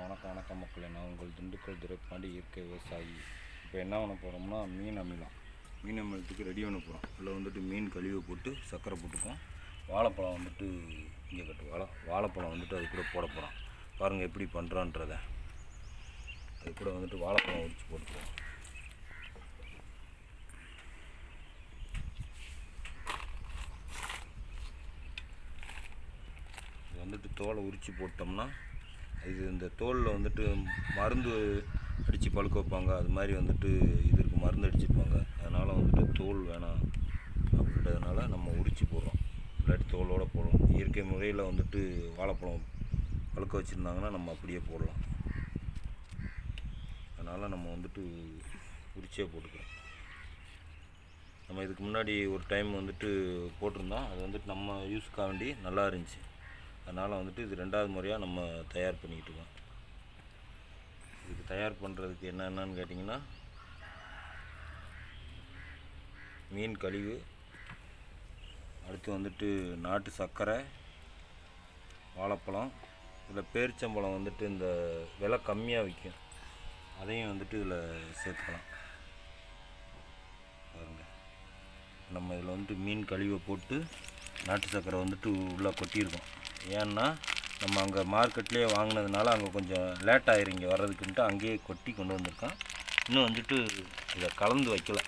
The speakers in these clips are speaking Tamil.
வணக்கம் மக்களே. நான் உங்கள் திண்டுக்கல் துரைப்பாண்டி இயற்கை விவசாயி. இப்போ என்ன பண்ண போகிறோம்னா மீன் அமிலத்துக்கு ரெடி பண்ண போகிறோம். இதில் வந்துட்டு மீன் கழுவி போட்டு சர்க்கரை போட்டுப்போம். வாழைப்பழம் வந்துட்டு இங்கே வாழைப்பழம் வந்துட்டு அது கூட போட போகிறோம். பாருங்கள் எப்படி பண்ணுறோன்றதை. அது கூட வந்துட்டு வாழைப்பழம் உரித்து போட்டுப்போம். இது வந்துட்டு தோலை உரித்து போட்டோம்னா இது இந்த தோலில் வந்துட்டு மருந்து அடித்து பழுக்க வைப்பாங்க. அது மாதிரி வந்துட்டு இதற்கு மருந்து அடிச்சுப்பாங்க. அதனால் வந்துட்டு தோல் வேணாம் அப்படின்றதுனால நம்ம உரித்து போடுறோம். இல்லாட்டி தோலோடு போடுறோம். இயற்கை முறையில் வந்துட்டு வாழைப்பழம் பழுக்க வச்சுருந்தாங்கன்னா நம்ம அப்படியே போடலாம். அதனால் நம்ம வந்துட்டு உரிச்சியே போட்டுக்கிறோம். நம்ம இதுக்கு முன்னாடி ஒரு டைம் வந்துட்டு போட்டிருந்தோம். அது வந்துட்டு நம்ம யூஸ்க்காக வேண்டி நல்லா இருந்துச்சு. அதனால் வந்துட்டு இது ரெண்டாவது முறையாக நம்ம தயார் பண்ணிக்கிட்டு இருக்கோம். இதுக்கு தயார் பண்ணுறதுக்கு என்னென்னு கேட்டிங்கன்னா, மீன் கழிவு, அடுத்து வந்துட்டு நாட்டு சர்க்கரை, வாழைப்பழம், இதில் பேரிச்சம்பழம் வந்துட்டு இந்த விலை கம்மியாக விற்கும். அதையும் வந்துட்டு இதில் சேர்த்துக்கலாம். பாருங்கள், நம்ம இதில் வந்துட்டு மீன் கழிவை போட்டு நாட்டு சர்க்கரை வந்துட்டு உள்ளே கொட்டியிருக்கோம். ஏன்னா நம்ம அங்கே மார்க்கெட்லேயே வாங்கினதுனால அங்கே கொஞ்சம் லேட் ஆயிரும் இங்கே வர்றதுக்குன்ட்டு அங்கேயே கொட்டி கொண்டு வந்திருக்கோம். இன்னும் வந்துட்டு இதை கலந்து வைக்கல.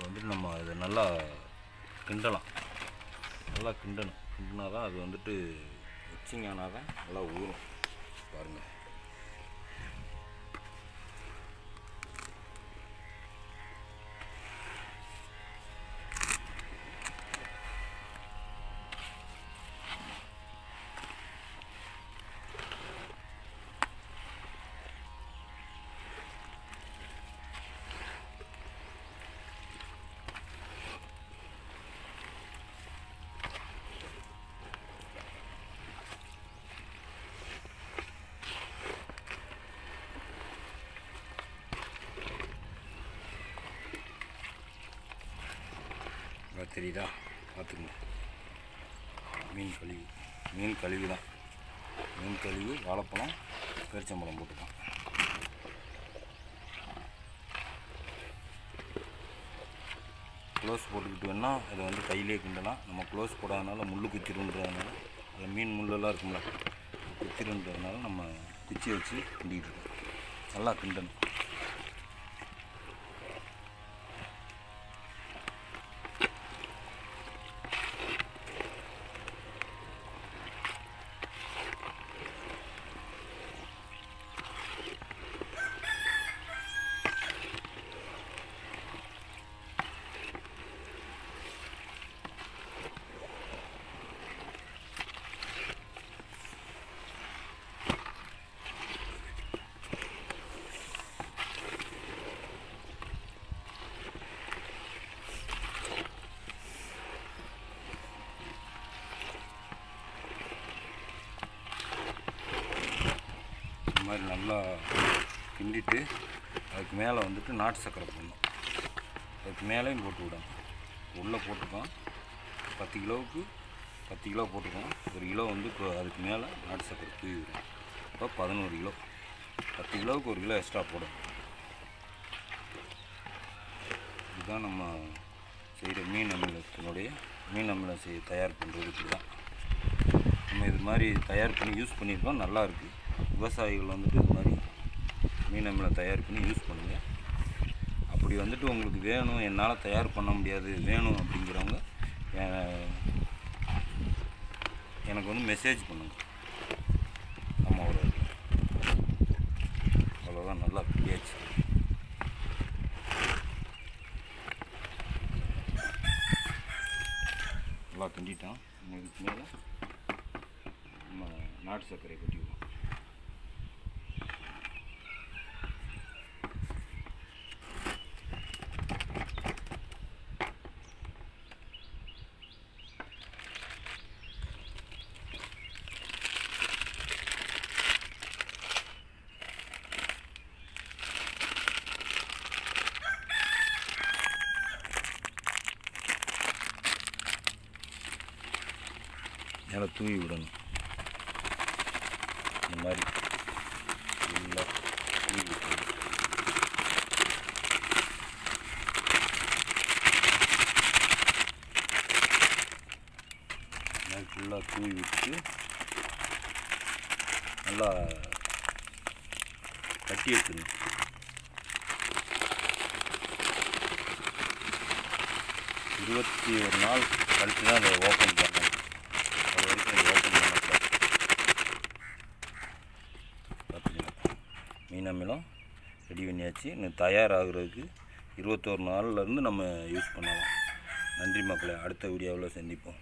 வந்துட்டு நம்ம அதை நல்லா கிண்டலாம். கிண்டினா தான் அது வந்துட்டு மிக்சிங்கானா தான் நல்லா ஊறும். பாருங்கள், தெரியுதா? பார்த்துக்குங்க. மீன் கழிவு தான். மீன் கழிவு, வாழைப்பழம், பேரிச்சம்பழம் போட்டுக்கலாம். க்ளோஸ் போட்டுக்கிட்டு வேணால் அதை வந்து கையிலே கிண்டலாம். நம்ம க்ளோஸ் போடாதனால முள் குத்திருன்றதுனால, அதில் மீன் முள்ளெல்லாம் இருக்கும்ல, குத்திருன்றதுனால நம்ம குச்சி வச்சு கிண்டிக்கிட்டு இருக்கோம். நல்லா கிண்டணும். இந்த மாதிரி நல்லா கிண்டிட்டு அதுக்கு மேலே வந்துட்டு நாட்டு சர்க்கரை போடணும். அதுக்கு மேலேயும் போட்டு விடணும். உள்ளே போட்டுக்கோம். 10 கிலோ போட்டுக்கோம். 1 கிலோ வந்து இப்போ அதுக்கு மேலே நாட்டு சர்க்கரை தூவி விடும். இப்போ 11 கிலோ. 10 கிலோவுக்கு 1 கிலோ எக்ஸ்ட்ரா போடும். இதுதான் நம்ம செய்கிற மீன் அமிலம் தயார் பண்ணுறதுக்கு தான். நம்ம இது மாதிரி தயார் பண்ணி யூஸ் பண்ணியிருக்கோம். நல்லாயிருக்கு. விவசாயிகள் வந்துட்டு இது மாதிரி மீன் அமிலம் தயார் பண்ணி யூஸ் பண்ணுங்கள். அப்படி வந்துட்டு உங்களுக்கு வேணும், என்னால் தயார் பண்ண முடியாது, வேணும் அப்படிங்கிறவங்க எனக்கு வந்து மெசேஜ் பண்ணுங்கள். நம்ம ஒரு நல்லா பிடியாச்சு. நல்லா கிண்டிட்டோம். இதுக்கு மேலே நம்ம நாட்டு சர்க்கரை கொட்டிடுவோம். மேலே தூவி விடணும். இந்த மாதிரி ஃபுல்லாக தூவி விடணும். இந்த மாதிரி ஃபுல்லாக தூவி விட்டு நல்லா கட்டி வைக்கணும். 21 நாள் கழித்து தான் அதை ஓப்பன் பண்ணணும். அது வரைக்கும் அதை ஓப்பன் பண்ணக்கூடாது. பார்த்தீங்கன்னா மீன் அமிலம் ரெடி பண்ணியாச்சு. இன்னும் தயாராகிறதுக்கு 21 நாள்லேருந்து நம்ம யூஸ் பண்ணலாம். நன்றி மக்களே. அடுத்த வீடியோவில் சந்திப்போம்.